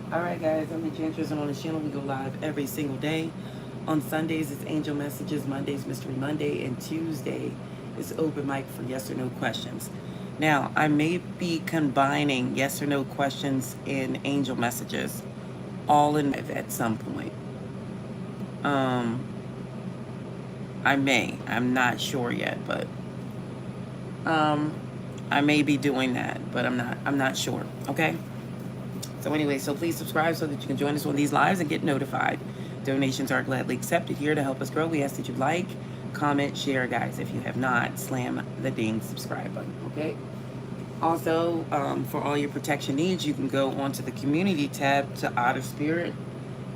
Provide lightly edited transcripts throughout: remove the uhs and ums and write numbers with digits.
Alright guys, I'm Enchantress, and on this channel we go live every single day. On Sundays it's Angel Messages, Mondays Mystery Monday, and Tuesday is open mic for yes or no questions. Now, I may be combining yes or no questions and angel messages all in at some point. Um, I may. I'm not sure yet, but um, I may be doing that, but I'm not sure. Okay? So anyway, so please subscribe so that you can join us on these lives and get notified. Donations are gladly accepted here to help us grow. We ask that you like, comment, share, guys. If you have not, slam the ding subscribe button, okay? Also, for all your protection needs, you can go onto the community tab to Otter Spirit,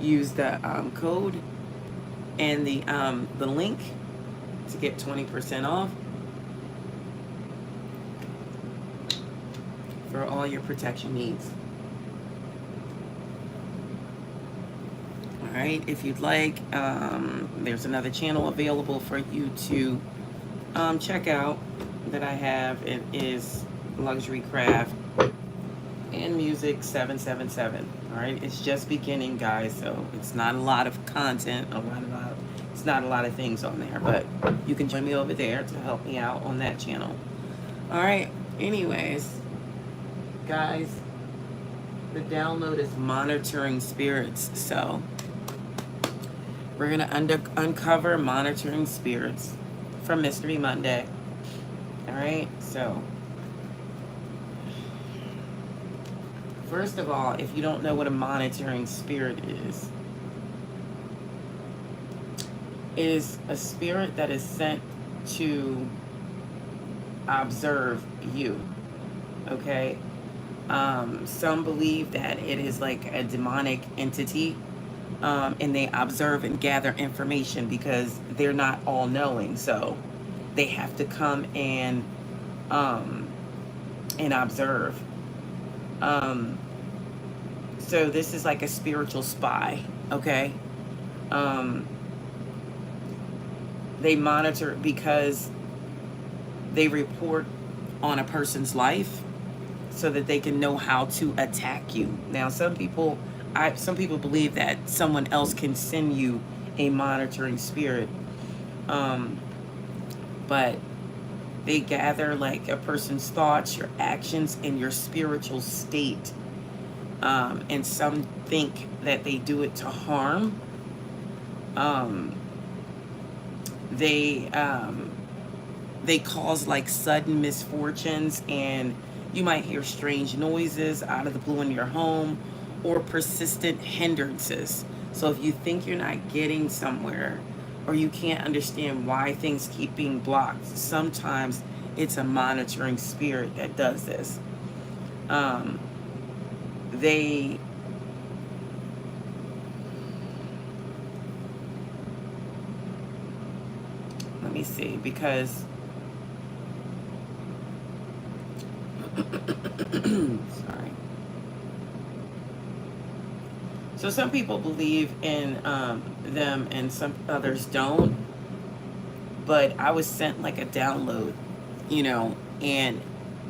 use the code and the link to get 20% off for all your protection needs. All right, if you'd like, there's another channel available for you to check out that I have. It is Luxury Craft and Music 777. All right, it's just beginning, guys, so it's not a lot of content, it's not a lot of things on there, but you can join me over there to help me out on that channel. All right, anyways, guys, the download is monitoring spirits, so we're gonna uncover monitoring spirits from Mystery Monday. All right, so first of all, if you don't know what a monitoring spirit is a spirit that is sent to observe you. Okay, some believe that it is like a demonic entity. And they observe and gather information because they're not all knowing, so they have to come and observe. So this is like a spiritual spy, okay? They monitor because they report on a person's life so that they can know how to attack you. Now, some people believe that someone else can send you a monitoring spirit, but they gather like a person's thoughts, your actions, and your spiritual state. And some think that they do it to harm. They cause like sudden misfortunes, and you might hear strange noises out of the blue in your home, or persistent hindrances. So if you think you're not getting somewhere, or you can't understand why things keep being blocked, sometimes it's a monitoring spirit that does this. Let me see, because sorry. So some people believe in them and some others don't. But I was sent like a download, and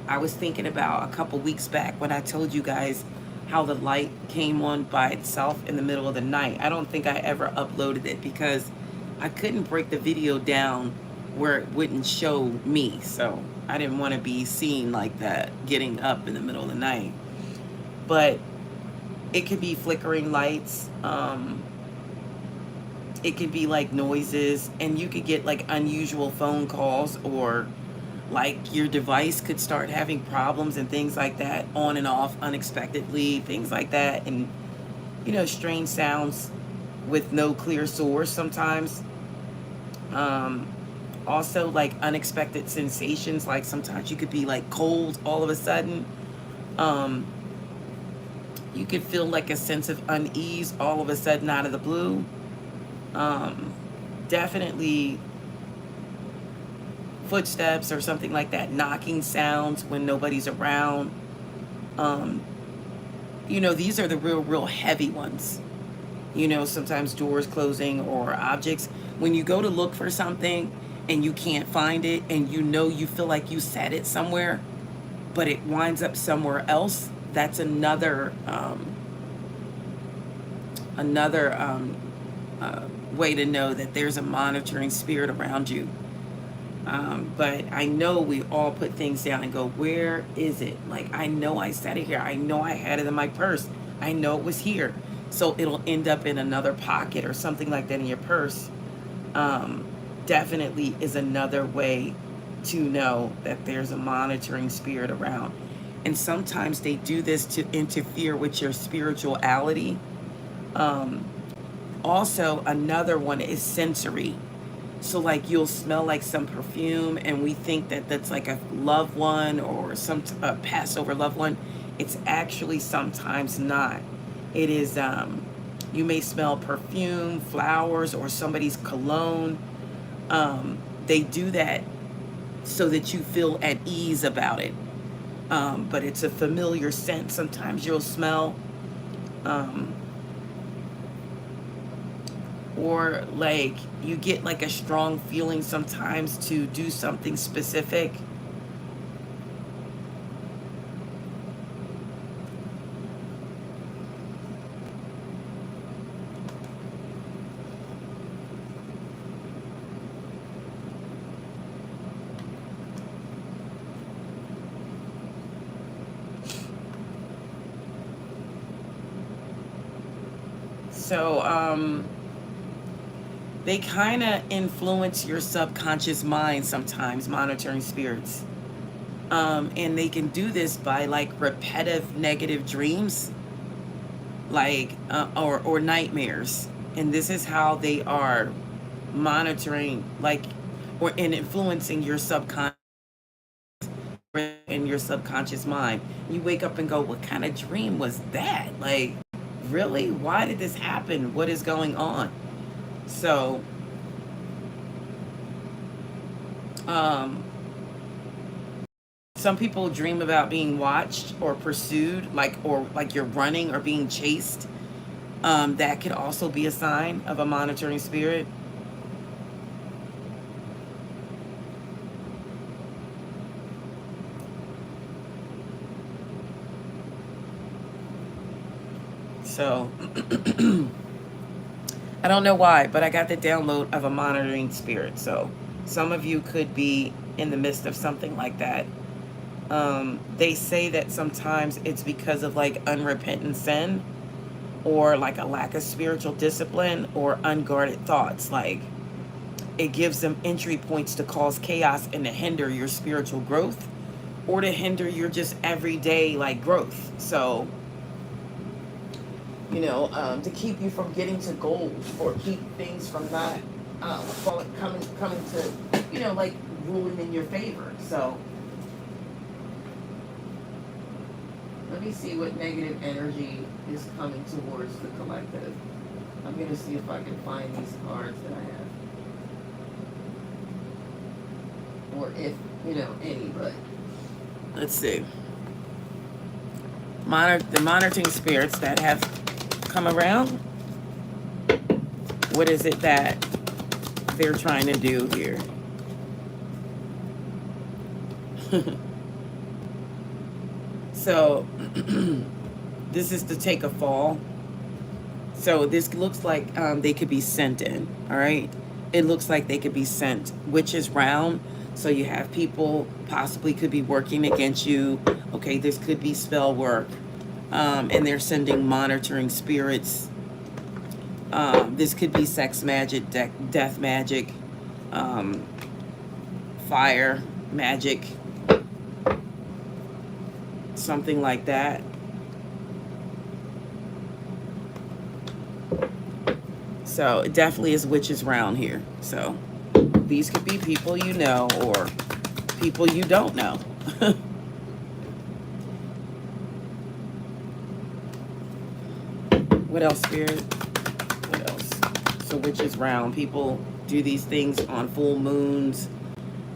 I was thinking about a couple weeks back when I told you guys how the light came on by itself in the middle of the night. I don't think I ever uploaded it because I couldn't break the video down where it wouldn't show me. So I didn't want to be seen like that, getting up in the middle of the night. But it could be flickering lights. It could be like noises, and you could get like unusual phone calls, or like your device could start having problems and things like that, on and off unexpectedly, things like that. And strange sounds with no clear source sometimes. Also like unexpected sensations, like sometimes you could be like cold all of a sudden. You could feel like a sense of unease all of a sudden out of the blue. Definitely footsteps or something like that, knocking sounds when nobody's around. These are the real heavy ones. Sometimes doors closing or objects. When you go to look for something and you can't find it, and you feel like you set it somewhere, but it winds up somewhere else, that's another another way to know that there's a monitoring spirit around you. But I know we all put things down and go, where is it? Like, I know I set it here. I know I had it in my purse. I know it was here. So it'll end up in another pocket or something like that in your purse. Definitely is another way to know that there's a monitoring spirit around. And sometimes they do this to interfere with your spirituality. Also, another one is sensory. So like you'll smell like some perfume and we think that that's like a loved one or some Passover loved one. It's actually sometimes not. It is, you may smell perfume, flowers, or somebody's cologne. They do that so that you feel at ease about it. But it's a familiar scent. Sometimes you'll smell, or like you get like a strong feeling sometimes to do something specific. So, they kind of influence your subconscious mind sometimes, monitoring spirits. And they can do this by like repetitive negative dreams, like, or nightmares. And this is how they are monitoring, like, or in influencing your subconscious in your subconscious mind. You wake up and go, what kind of dream was that? Like, really? Why did this happen? What is going on? So, some people dream about being watched or pursued, like, or like you're running or being chased. That could also be a sign of a monitoring spirit. So, I don't know why, but I got the download of a monitoring spirit. So some of you could be in the midst of something like that. They say that sometimes it's because of like unrepentant sin or like a lack of spiritual discipline or unguarded thoughts. Like it gives them entry points to cause chaos and to hinder your spiritual growth or to hinder your just everyday like growth. So, you know, to keep you from getting to goals or keep things from not coming to, you know, like ruling in your favor. So let me see what negative energy is coming towards the collective. I'm going to see if I can find these cards that I have. Or if, you know, any, but let's see. The monitoring spirits that have come around. What is it that they're trying to do here? So this is to take a fall. So this looks like they could be sent in. All right, it looks like they could be sent, which is round. So you have people possibly could be working against you. Okay, this could be spell work. And they're sending monitoring spirits. This could be sex magic, death magic, fire magic, something like that. So it definitely is witches round here. So these could be people you know or people you don't know. What else, Spirit? What else? So witches round. People do these things on full moons.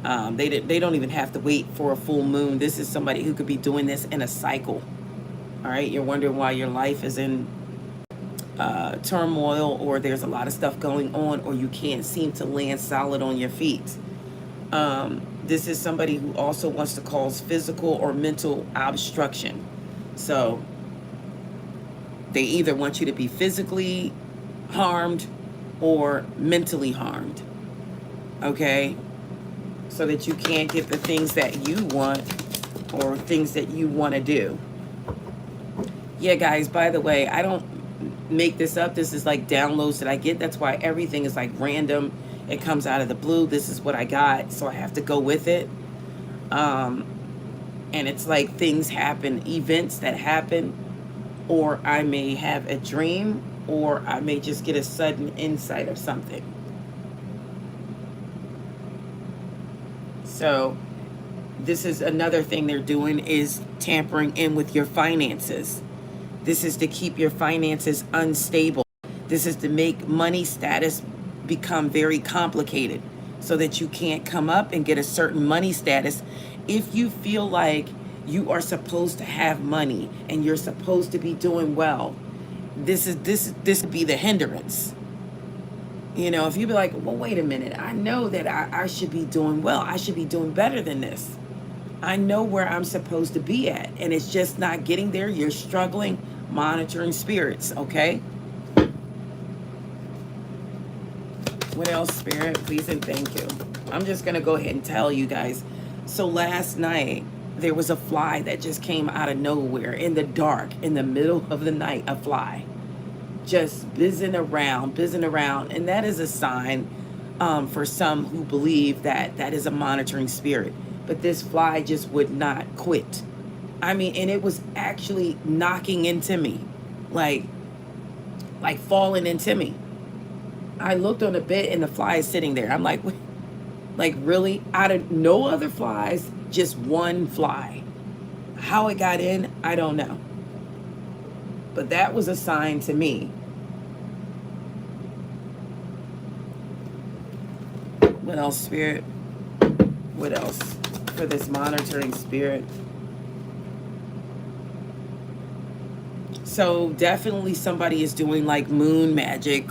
They don't even have to wait for a full moon. This is somebody who could be doing this in a cycle. All right? You're wondering why your life is in turmoil or there's a lot of stuff going on or you can't seem to land solid on your feet. This is somebody who also wants to cause physical or mental obstruction. So They either want you to be physically harmed or mentally harmed, okay? So that you can't get the things that you want or things that you want to do. Yeah, guys, by the way, I don't make this up. This is like downloads that I get. That's why everything is like random. It comes out of the blue. This is what I got, so I have to go with it. And it's like things happen, events that happen, or I may have a dream, or I may just get a sudden insight of something. So this is another thing they're doing, is tampering in with your finances. This is to keep your finances unstable. This is to make money status become very complicated so that you can't come up and get a certain money status. If you feel like you are supposed to have money and you're supposed to be doing well, this would be the hindrance. You know, if you be like, well, wait a minute, I know that I should be doing well. I should be doing better than this. I know where I'm supposed to be at, and it's just not getting there. You're struggling. Monitoring spirits, okay? What else, Spirit? Please and thank you. I'm just going to go ahead and tell you guys. So last night, there was a fly that just came out of nowhere in the dark, in the middle of the night, a fly. Just buzzing around. And that is a sign for some who believe that that is a monitoring spirit. But this fly just would not quit. I mean, and it was actually knocking into me, like falling into me. I looked on the bed and the fly is sitting there. I'm like, wait, like really? Out of no other flies, just one fly. How it got in, I don't know. But that was a sign to me. What else, Spirit? What else for this monitoring spirit? So definitely somebody is doing like moon magic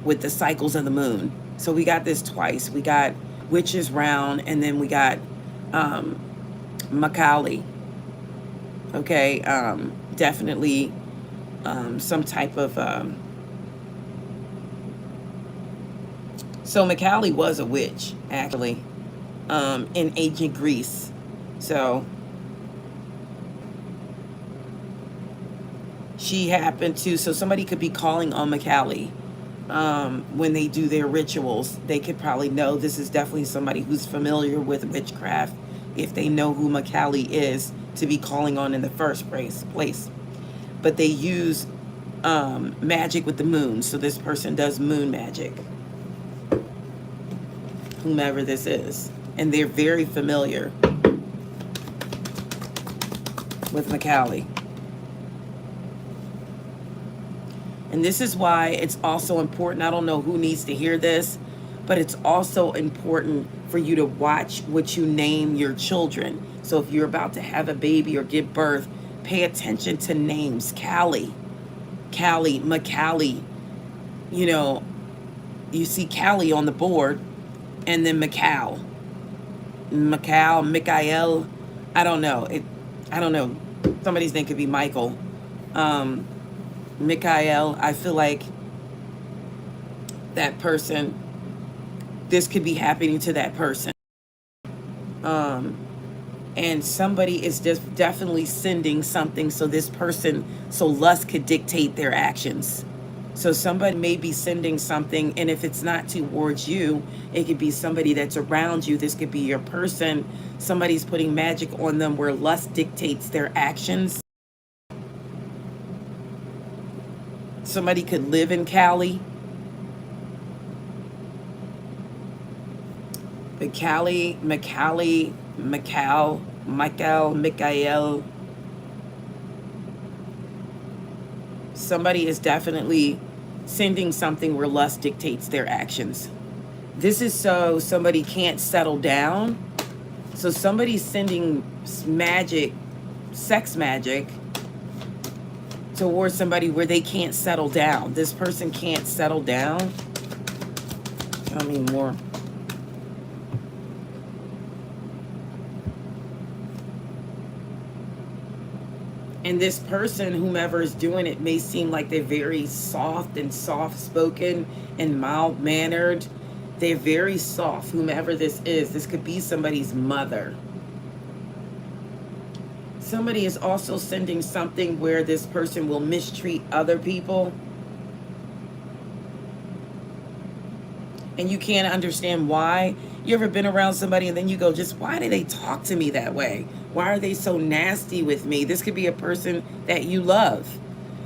with the cycles of the moon. So we got this twice. We got Witch's Round, and then we got Macaulay. Okay, definitely some type of... So Macaulay was a witch, actually, in ancient Greece. So she happened to, so somebody could be calling on Macaulay when they do their rituals. They could probably know this is definitely somebody who's familiar with witchcraft, if they know who Macaulay is, to be calling on in the first place. But they use magic with the moon. So this person does moon magic, whomever this is. And they're very familiar with Macaulay. And this is why it's also important. I don't know who needs to hear this, but it's also important for you to watch what you name your children. So if you're about to have a baby or give birth, pay attention to names. Callie, Macaulay. You know, you see Callie on the board, and then Michael. I don't know. I don't know. Somebody's name could be Michael. Michael, I feel like that person, this could be happening to that person. And somebody is just definitely sending something so this person, so lust could dictate their actions. So somebody may be sending something, and if it's not towards you, it could be somebody that's around you. This could be your person. Somebody's putting magic on them where lust dictates their actions. Somebody could live in Cali. Michael. Somebody is definitely sending something where lust dictates their actions. This is so somebody can't settle down. So somebody's sending magic, sex magic, towards somebody where they can't settle down. This person can't settle down. I mean, more. And this person, whomever is doing it, may seem like they're very soft and soft-spoken and mild-mannered. They're very soft, whomever this is. This could be somebody's mother. Somebody is also sending something where this person will mistreat other people. And you can't understand why. You ever been around somebody and then you go, just why do they talk to me that way? Why are they so nasty with me? This could be a person that you love.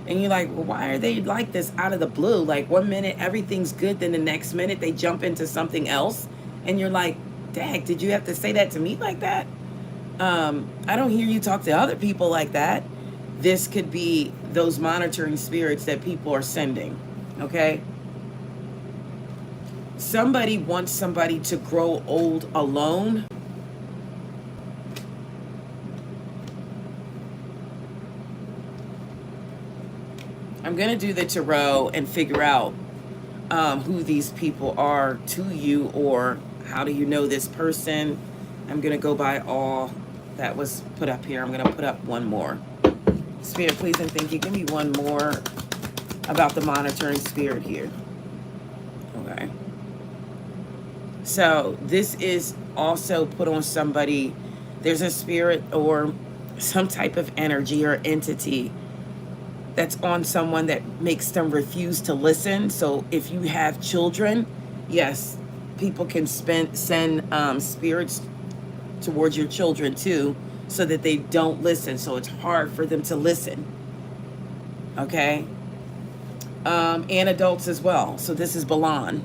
And you're like, well, why are they like this out of the blue? Like, one minute everything's good, then the next minute they jump into something else. And you're like, dang, did you have to say that to me like that? I don't hear you talk to other people like that. This could be those monitoring spirits that people are sending, okay? Somebody wants somebody to grow old alone. I'm going to do the tarot and figure out who these people are to you, or how do you know this person. I'm going to go by all that was put up here. I'm going to put up one more. Spirit, please and thank you. Give me one more about the monitoring spirit here. Okay. So this is also put on somebody. There's a spirit or some type of energy or entity that's on someone that makes them refuse to listen. So if you have children, yes, people can send spirits towards your children too, so that they don't listen. So it's hard for them to listen. Okay. And adults as well. So this is Balan.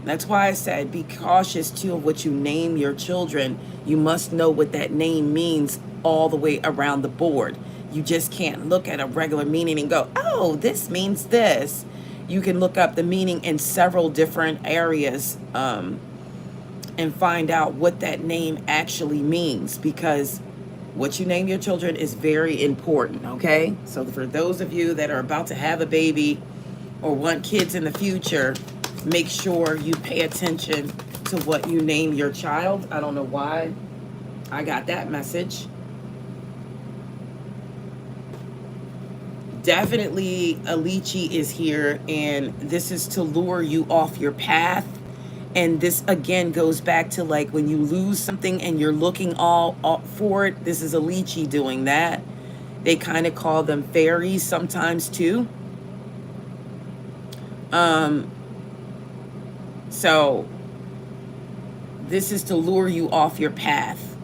That's why I said be cautious too of what you name your children. You must know what that name means all the way around the board. You just can't look at a regular meaning and go, oh, this means this. You can look up the meaning in several different areas and find out what that name actually means, because what you name your children is very important, okay? So for those of you that are about to have a baby or want kids in the future, make sure you pay attention to what you name your child. I don't know why I got that message. Definitely a lychee is here, and this is to lure you off your path. And this again goes back to like when you lose something and you're looking all for it. This is a lychee doing that. They kind of call them fairies sometimes too. So this is to lure you off your path.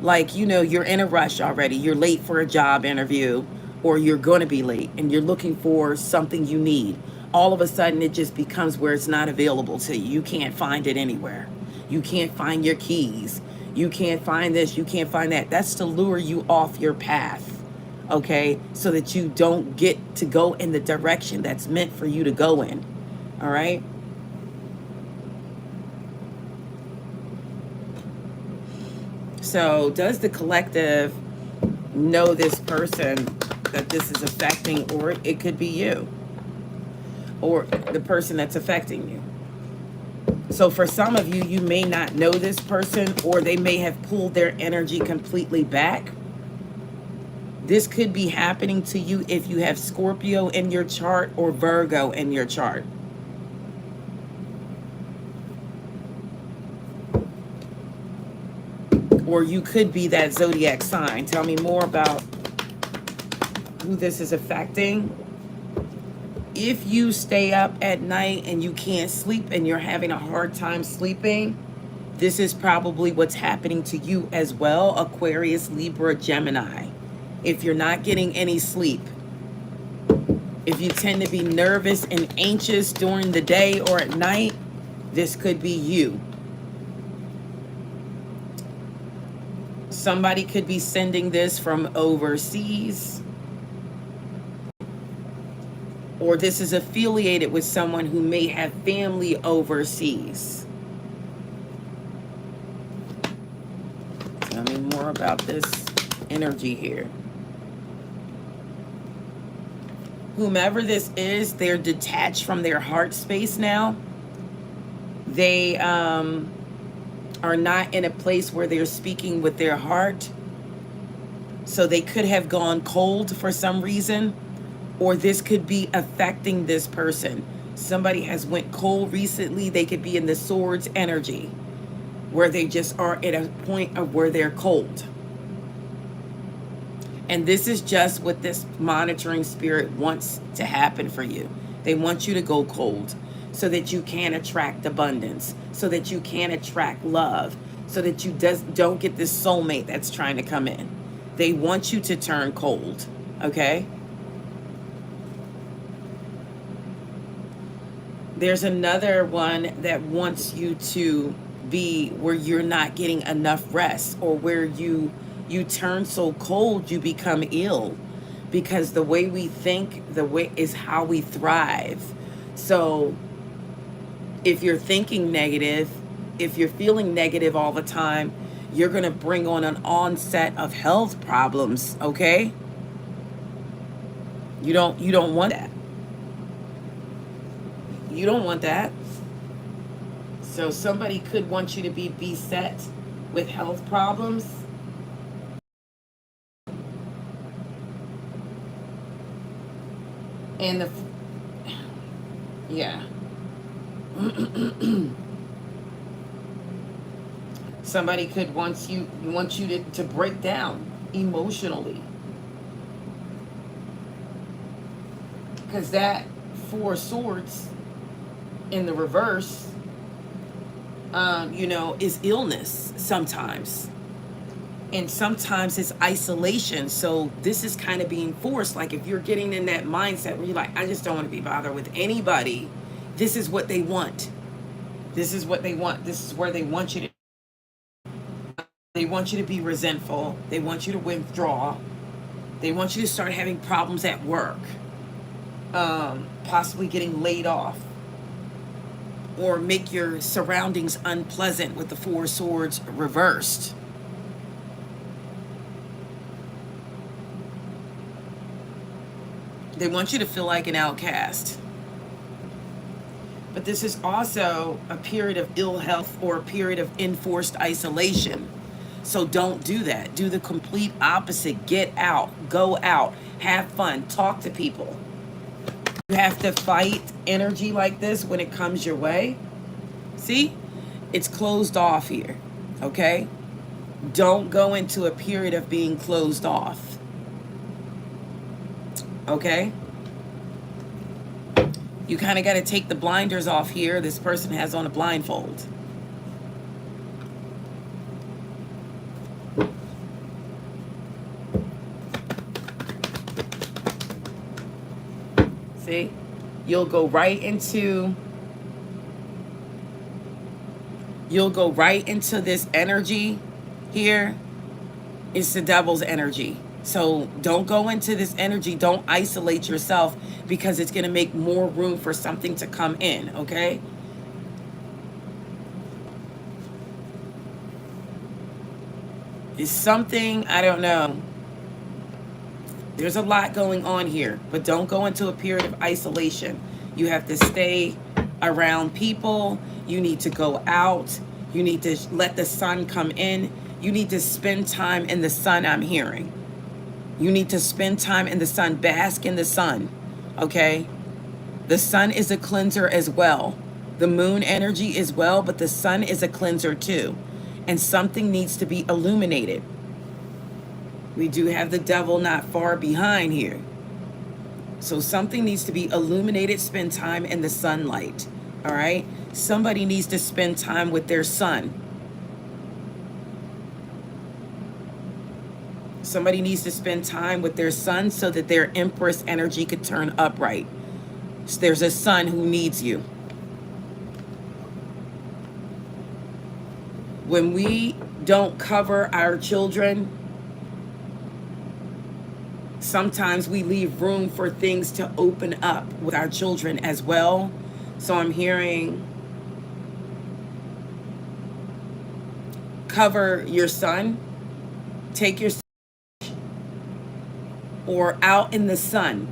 Like, you know, you're in a rush already. You're late for a job interview, or you're going to be late, and you're looking for something you need. All of a sudden, it just becomes where it's not available to you. You can't find it anywhere. You can't find your keys. You can't find this. You can't find that. That's to lure you off your path, okay? So that you don't get to go in the direction that's meant for you to go in, all right? So does the collective know this person that this is affecting, or it could be you, or the person that's affecting you? So for some of you, you may not know this person, or they may have pulled their energy completely back. This could be happening to you if you have Scorpio in your chart or Virgo in your chart. Or you could be that zodiac sign. Tell me more about who this is affecting. If you stay up at night and you can't sleep and you're having a hard time sleeping, this is probably what's happening to you as well, Aquarius, Libra, Gemini. If you're not getting any sleep, if you tend to be nervous and anxious during the day or at night, this could be you. Somebody could be sending this from overseas, or this is affiliated with someone who may have family overseas. Tell me more about this energy here. Whomever this is, they're detached from their heart space now. They are not in a place where they're speaking with their heart. So they could have gone cold for some reason, or this could be affecting this person. Somebody has went cold recently. They could be in the swords energy, where they just are at a point of where they're cold. And this is just what this monitoring spirit wants to happen for you. They want you to go cold so that you can attract abundance, so that you can attract love, so that you don't get this soulmate that's trying to come in. They want you to turn cold, okay? There's another one that wants you to be where you're not getting enough rest, or where you turn so cold you become ill, because the way we think, the way is how we thrive. So if you're thinking negative, if you're feeling negative all the time, you're going to bring on an onset of health problems, okay? You don't want that. You don't want that. So somebody could want you to be beset with health problems. And yeah. Somebody could want you to break down emotionally. Because that Four of Swords in the reverse, is illness sometimes. And sometimes it's isolation. So this is kind of being forced. Like if you're getting in that mindset where you're like, I just don't want to be bothered with anybody. This is what they want. This is what they want. This is where they want you to. They want you to be resentful. They want you to withdraw. They want you to start having problems at work. Possibly getting laid off. Or make your surroundings unpleasant with the Four of Swords reversed. They want you to feel like an outcast. But this is also a period of ill health or a period of enforced isolation. So don't do that. Do the complete opposite. Get out. Go out. Have fun. Talk to people. You have to fight energy like this when it comes your way. See? It's closed off here. Okay? Don't go into a period of being closed off. Okay? You kind of got to take the blinders off here. This person has on a blindfold. See? You'll go right into this energy here. It's the devil's energy. So don't go into this energy. Don't isolate yourself, because it's going to make more room for something to come in, okay? It's something, I don't know. There's a lot going on here, but don't go into a period of isolation. You have to stay around people. You need to go out. You need to let the sun come in. You need to spend time in the sun, I'm hearing. You need to spend time in the sun, bask in the sun, okay? The sun is a cleanser as well. The moon energy as well, but the sun is a cleanser too. And something needs to be illuminated. We do have the devil not far behind here. So something needs to be illuminated, spend time in the sunlight, all right? Somebody needs to spend time with their sun. Somebody needs to spend time with their sun so that their Empress energy could turn upright. So there's a sun who needs you. When we don't cover our children, sometimes we leave room for things to open up with our children as well. So I'm hearing cover your son, take your son or out in the sun,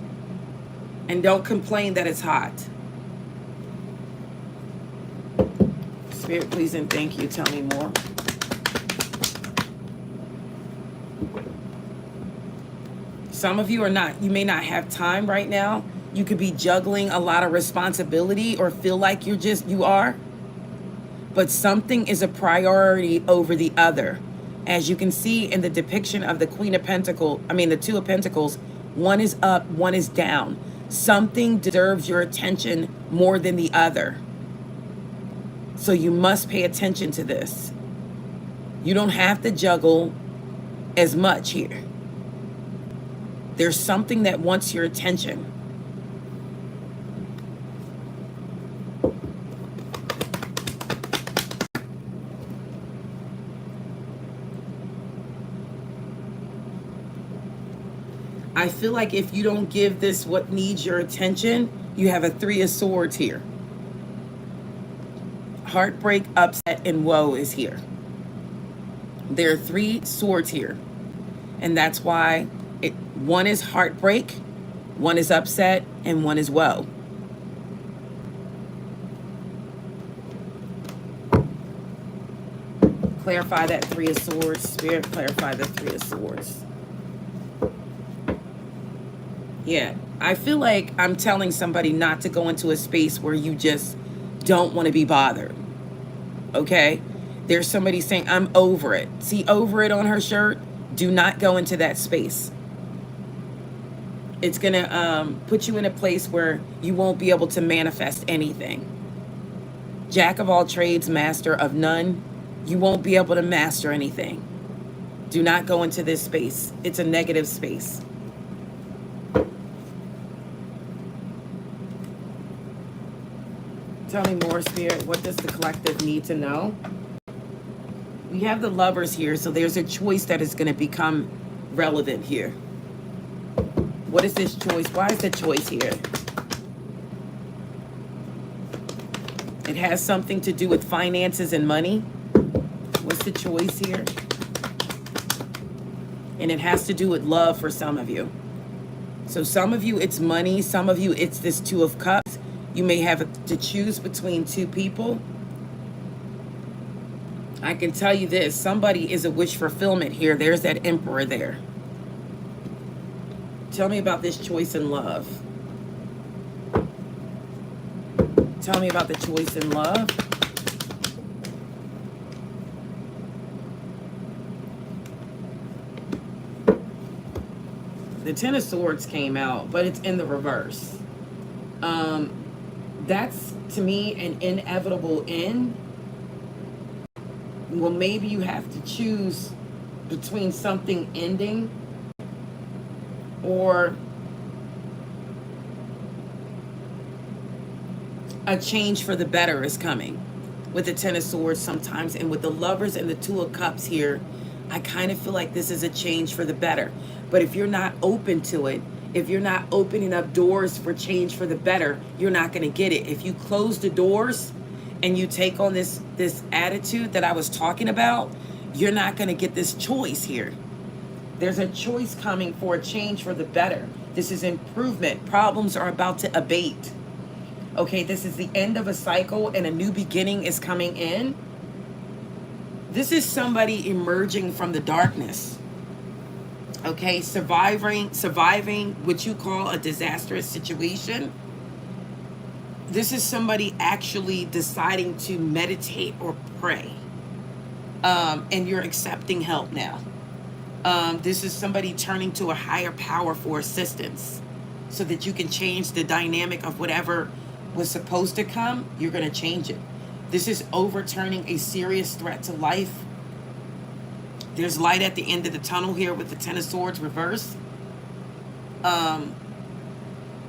and don't complain that it's hot. Spirit, please and thank you. Tell me more. Some of you are not, you may not have time right now. You could be juggling a lot of responsibility or feel like you are. But something is a priority over the other. As you can see in the depiction of the Queen of Pentacles, the Two of Pentacles, one is up, one is down. Something deserves your attention more than the other. So you must pay attention to this. You don't have to juggle as much here. There's something that wants your attention. I feel like if you don't give this what needs your attention, you have a Three of Swords here. Heartbreak, upset, and woe is here. There are 3 swords here. And that's why one is heartbreak, one is upset, and one is woe. Clarify that Three of Swords. Spirit, clarify the Three of Swords. Yeah, I feel like I'm telling somebody not to go into a space where you just don't want to be bothered. Okay? There's somebody saying, I'm over it. See over it on her shirt? Do not go into that space. It's going to put you in a place where you won't be able to manifest anything. Jack of all trades, master of none. You won't be able to master anything. Do not go into this space. It's a negative space. Tell me more, Spirit. What does the collective need to know? We have the Lovers here, so there's a choice that is going to become relevant here. What is this choice? Why is the choice here? It has something to do with finances and money. What's the choice here? And it has to do with love for some of you. So some of you, it's money. Some of you, it's this Two of Cups. You may have to choose between 2 people. I can tell you this. Somebody is a wish fulfillment here. There's that Emperor there. Tell me about this choice in love. Tell me about the choice in love. The Ten of Swords came out, but it's in the reverse. That's, to me, an inevitable end. Well, maybe you have to choose between something ending or a change for the better is coming with the Ten of Swords sometimes. And with the Lovers and the Two of Cups here, I kind of feel like this is a change for the better. But if you're not open to it, if you're not opening up doors for change for the better, you're not going to get it. If you close the doors and you take on this attitude that I was talking about, you're not going to get this choice here. There's a choice coming for a change for the better. This is improvement. Problems are about to abate. Okay, this is the end of a cycle and a new beginning is coming in. This is somebody emerging from the darkness. Okay, surviving what you call a disastrous situation. This is somebody actually deciding to meditate or pray. And you're accepting help now. This is somebody turning to a higher power for assistance so that you can change the dynamic of whatever was supposed to come. You're going to change it. This is overturning a serious threat to life. There's light at the end of the tunnel here with the Ten of Swords reverse.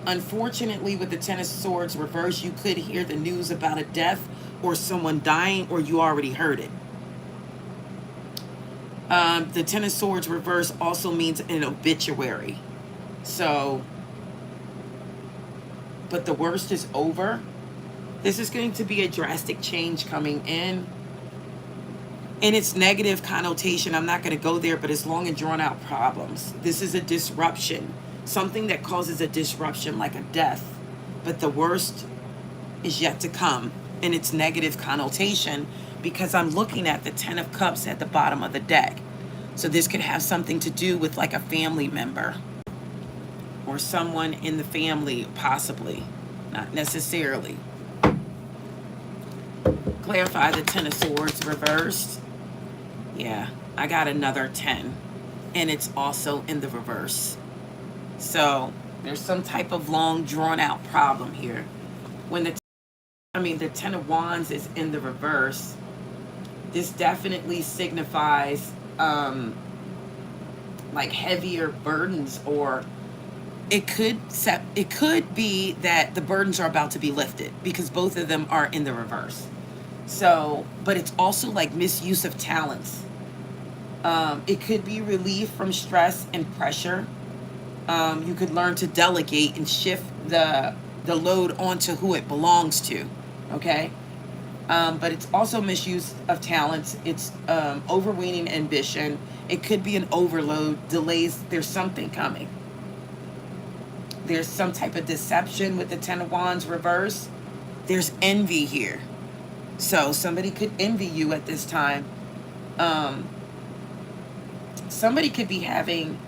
Unfortunately, with the Ten of Swords reverse, you could hear the news about a death or someone dying, or you already heard it. The Ten of Swords reverse also means an obituary. So, but the worst is over. This is going to be a drastic change coming in. In its negative connotation, I'm not going to go there, but it's long and drawn out problems. This is a disruption, something that causes a disruption like a death. But the worst is yet to come in its negative connotation, because I'm looking at the Ten of Cups at the bottom of the deck. So this could have something to do with like a family member. or someone in the family, possibly, not necessarily. Clarify the Ten of Swords reversed. Yeah, I got another 10, and it's also in the reverse. So there's some type of long, drawn-out problem here. When the Ten of Wands is in the reverse, this definitely signifies like heavier burdens, or it could be that the burdens are about to be lifted because both of them are in the reverse. So, but it's also like misuse of talents. It could be relief from stress and pressure. You could learn to delegate and shift the load onto who it belongs to. Okay. But it's also misuse of talents. It's overweening ambition. It could be an overload, delays. There's something coming. There's some type of deception with the Ten of Wands reverse. There's envy here. So somebody could envy you at this time. Somebody could be having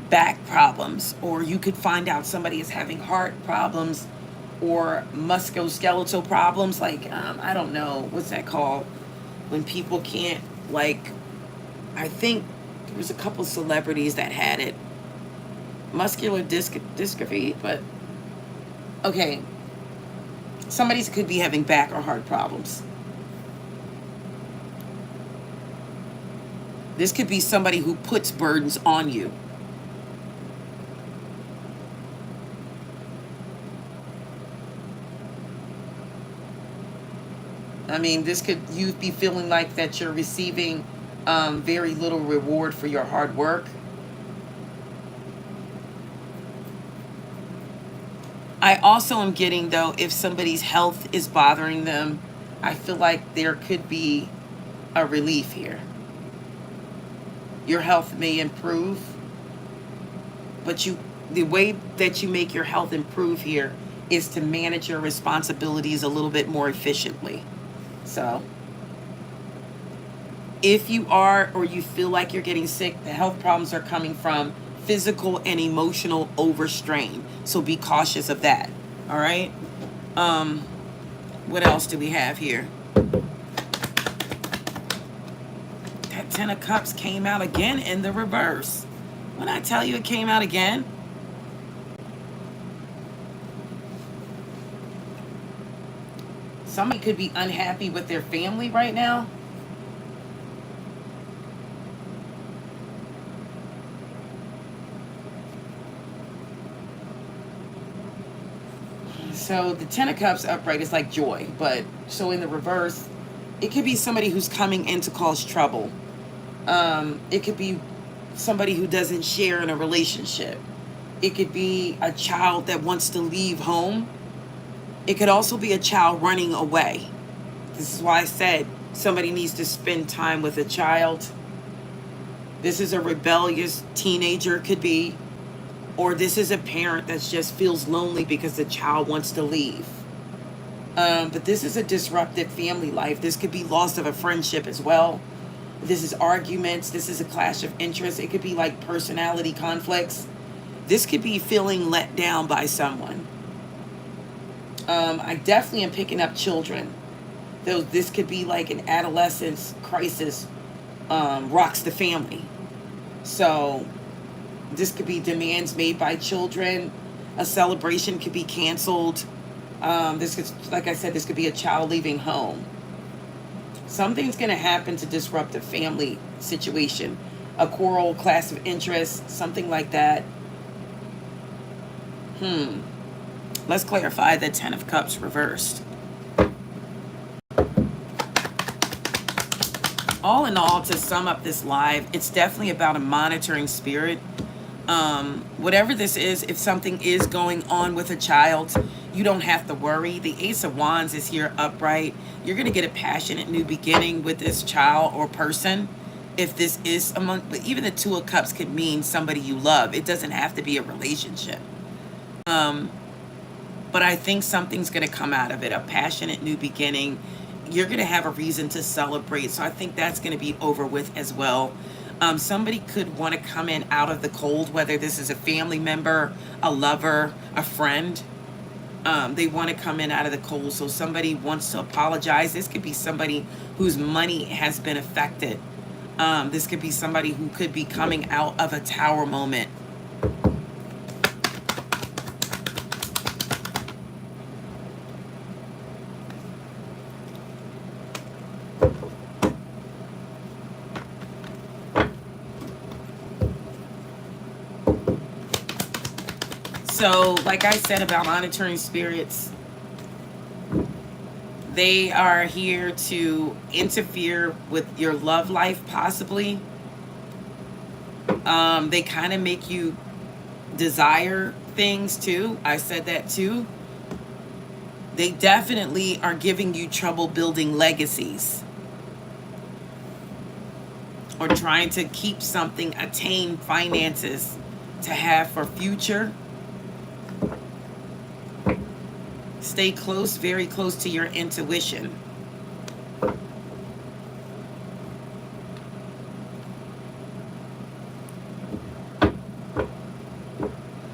back problems, or you could find out somebody is having heart problems or musculoskeletal problems, like I don't know, what's that called, when people can't, like, I think there was a couple celebrities that had it, muscular dystrophy, but okay, somebody could be having back or heart problems. This could be somebody who puts burdens on you. I mean, this could, you be feeling like that you're receiving very little reward for your hard work. I also am getting, though, if somebody's health is bothering them, I feel like there could be a relief here. Your health may improve, but the way that you make your health improve here is to manage your responsibilities a little bit more efficiently. So if you are, or you feel like you're getting sick, the health problems are coming from physical and emotional overstrain. So be cautious of that. All right. What else do we have here? That Ten of Cups came out again in the reverse. When I tell you it came out again, somebody could be unhappy with their family right now. So the Ten of Cups upright is like joy, but so in the reverse, it could be somebody who's coming in to cause trouble. It could be somebody who doesn't share in a relationship. It could be a child that wants to leave home. It could also be a child running away. This is why I said somebody needs to spend time with a child. This is a rebellious teenager, could be. Or this is a parent that just feels lonely because the child wants to leave. But this is a disrupted family life. This could be loss of a friendship as well. This is arguments. This is a clash of interests. It could be like personality conflicts. This could be feeling let down by someone. I definitely am picking up children. This could be like an adolescence crisis, rocks the family. So this could be demands made by children. A celebration could be canceled. This could, like I said, this could be a child leaving home. Something's going to happen to disrupt the family situation. A quarrel, clash of interest, something like that. Let's clarify the Ten of Cups reversed. All in all, to sum up this live, it's definitely about a monitoring spirit. Whatever this is, if something is going on with a child, you don't have to worry. The Ace of Wands is here upright. You're going to get a passionate new beginning with this child or person. If this is among, but even the Two of Cups could mean somebody you love. It doesn't have to be a relationship. But I think something's going to come out of it, a passionate new beginning. You're going to have a reason to celebrate. So I think that's going to be over with as well. Somebody could want to come in out of the cold, whether this is a family member, a lover, a friend. They want to come in out of the cold. So somebody wants to apologize. This could be somebody whose money has been affected. This could be somebody who could be coming out of a tower moment. So, like I said about monitoring spirits, they are here to interfere with your love life, possibly. They kind of make you desire things too. I said that too. They definitely are giving you trouble building legacies or trying to keep something, attain finances to have for future. Stay close, very close to your intuition.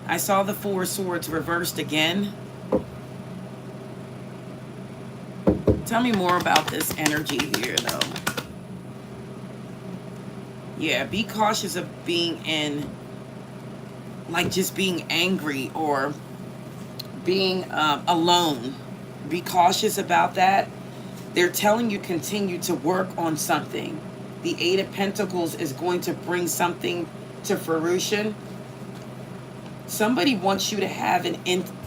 I saw the Four of Swords reversed again. Tell me more about this energy here, though. Yeah, be cautious of being in, like, just being angry or being alone. Be cautious about that. They're telling you continue to work on something. The Eight of Pentacles is going to bring something to fruition. Somebody wants you to have an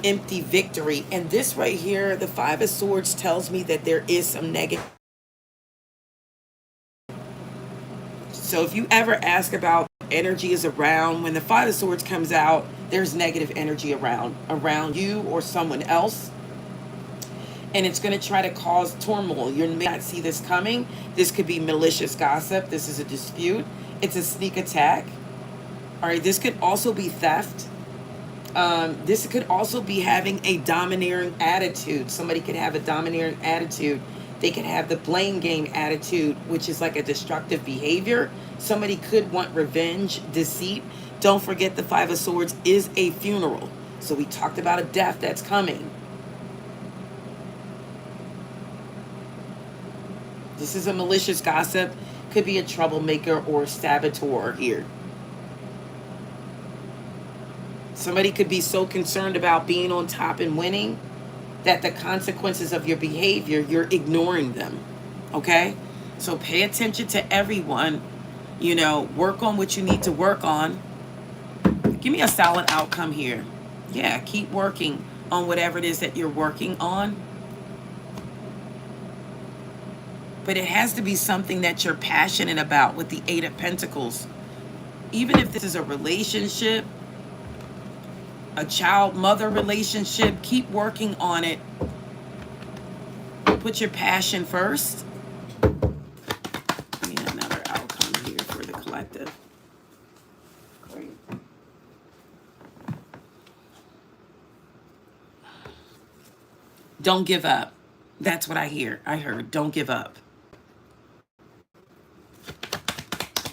empty victory. And this right here, the Five of Swords, tells me that there is some negative. So if you ever ask about energy is around, when the Five of Swords comes out, there's negative energy around you or someone else. And it's going to try to cause turmoil. You may not see this coming. This could be malicious gossip. This is a dispute. It's a sneak attack. All right, this could also be theft. This could also be having a domineering attitude. Somebody could have a domineering attitude. They could have the blame game attitude, which is like a destructive behavior. Somebody could want revenge, deceit. Don't forget the Five of Swords is a funeral. So we talked about a death that's coming. This is a malicious gossip. Could be a troublemaker or saboteur here. Somebody could be so concerned about being on top and winning that the consequences of your behavior, you're ignoring them. Okay? So pay attention to everyone. You know, work on what you need to work on. Give me a solid outcome here. Yeah, keep working on whatever it is that you're working on. But it has to be something that you're passionate about with the Eight of Pentacles. Even if this is a relationship, a child-mother relationship, keep working on it. Put your passion first. Give me another outcome here for the collective. Great. Don't give up. That's what I heard. Don't give up.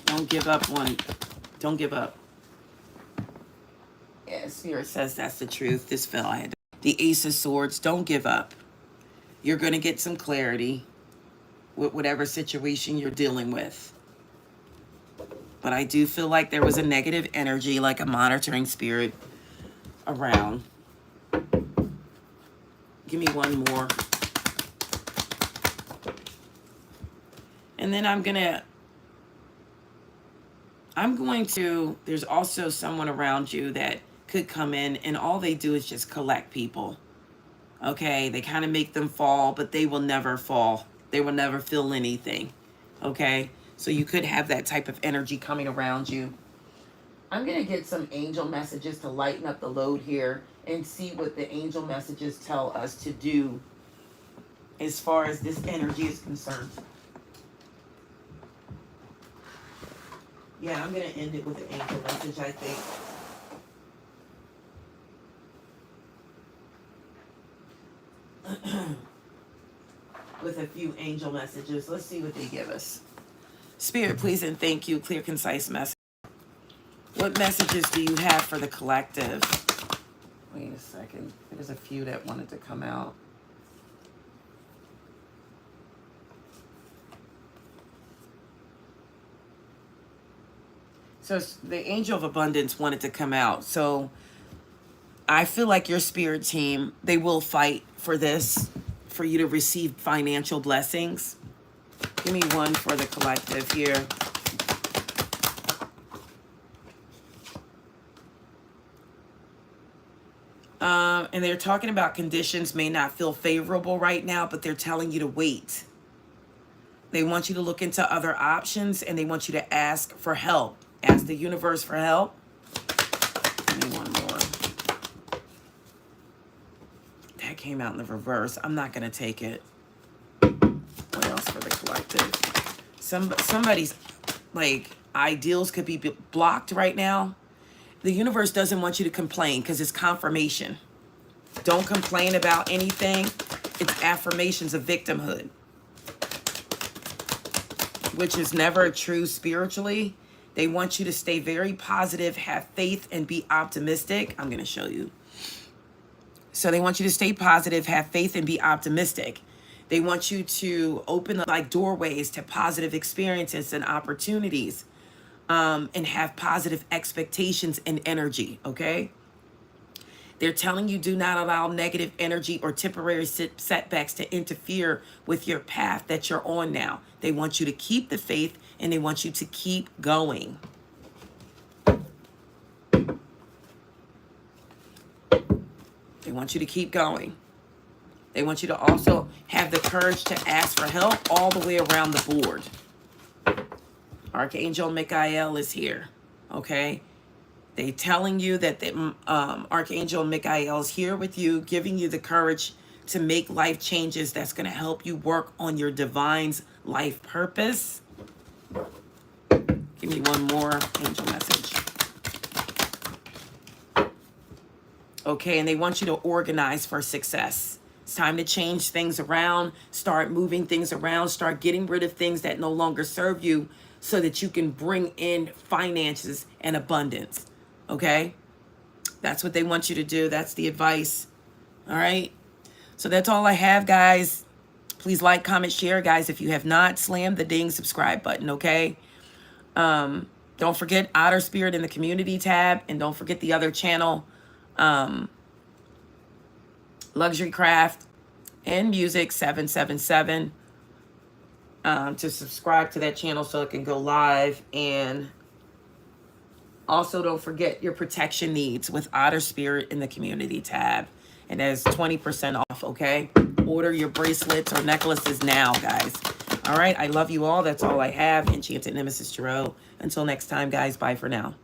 Don't give up one. Don't give up. Yeah, Spirit says that's the truth. This fell. I had the Ace of Swords. Don't give up. You're going to get some clarity with whatever situation you're dealing with. But I do feel like there was a negative energy, like a monitoring spirit around. Give me one more. And then I'm going to, there's also someone around you that could come in and all they do is just collect people. Okay, they kind of make them fall, but they will never fall. They will never feel anything. Okay, so you could have that type of energy coming around you. I'm going to get some angel messages to lighten up the load here and see what the angel messages tell us to do as far as this energy is concerned. Yeah, I'm going to end it with an angel message, I think. With a few angel messages. Let's see what they give us. Spirit, please and thank you. Clear, concise message. What messages do you have for the collective? Wait a second. There's a few that wanted to come out. So the Angel of Abundance wanted to come out. So I feel like your spirit team, they will fight for this, for you to receive financial blessings. Give me one for the collective here. And they're talking about conditions may not feel favorable right now, but they're telling you to wait. They want you to look into other options, and they want you to ask for help. Ask the universe for help. Give me one more. That came out in the reverse. I'm not going to take it. What else for the collective? Somebody's, like, ideals could be blocked right now. The universe doesn't want you to complain because it's confirmation. Don't complain about anything. It's affirmations of victimhood, which is never true spiritually. They want you to stay very positive, have faith, and be optimistic. I'm going to show you. So they want you to stay positive, have faith, and be optimistic. They want you to open like doorways to positive experiences and opportunities, and have positive expectations and energy, okay? They're telling you do not allow negative energy or temporary setbacks to interfere with your path that you're on now. They want you to keep the faith, and they want you to keep going. They want you to keep going. They want you to also have the courage to ask for help all the way around the board. Archangel Michael is here, okay? They telling you that the Archangel Michael is here with you, giving you the courage to make life changes that's going to help you work on your divine's life purpose. Give me one more angel message. Okay, and they want you to organize for success. It's time to change things around, start moving things around, start getting rid of things that no longer serve you so that you can bring in finances and abundance. Okay? That's what they want you to do. That's the advice. All right? So that's all I have, guys. Please like, comment, share, guys. If you have not, slam the ding subscribe button, okay? Don't forget Otter Spirit in the community tab, and don't forget the other channel, Luxury Craft and Music 777, to subscribe to that channel so it can go live. And also don't forget your protection needs with Otter Spirit in the community tab, and that is 20% off, okay? Order your bracelets or necklaces now, guys. All right, I love you all. That's all I have. Enchanted Nemesis Tarot. Until next time, guys, bye for now.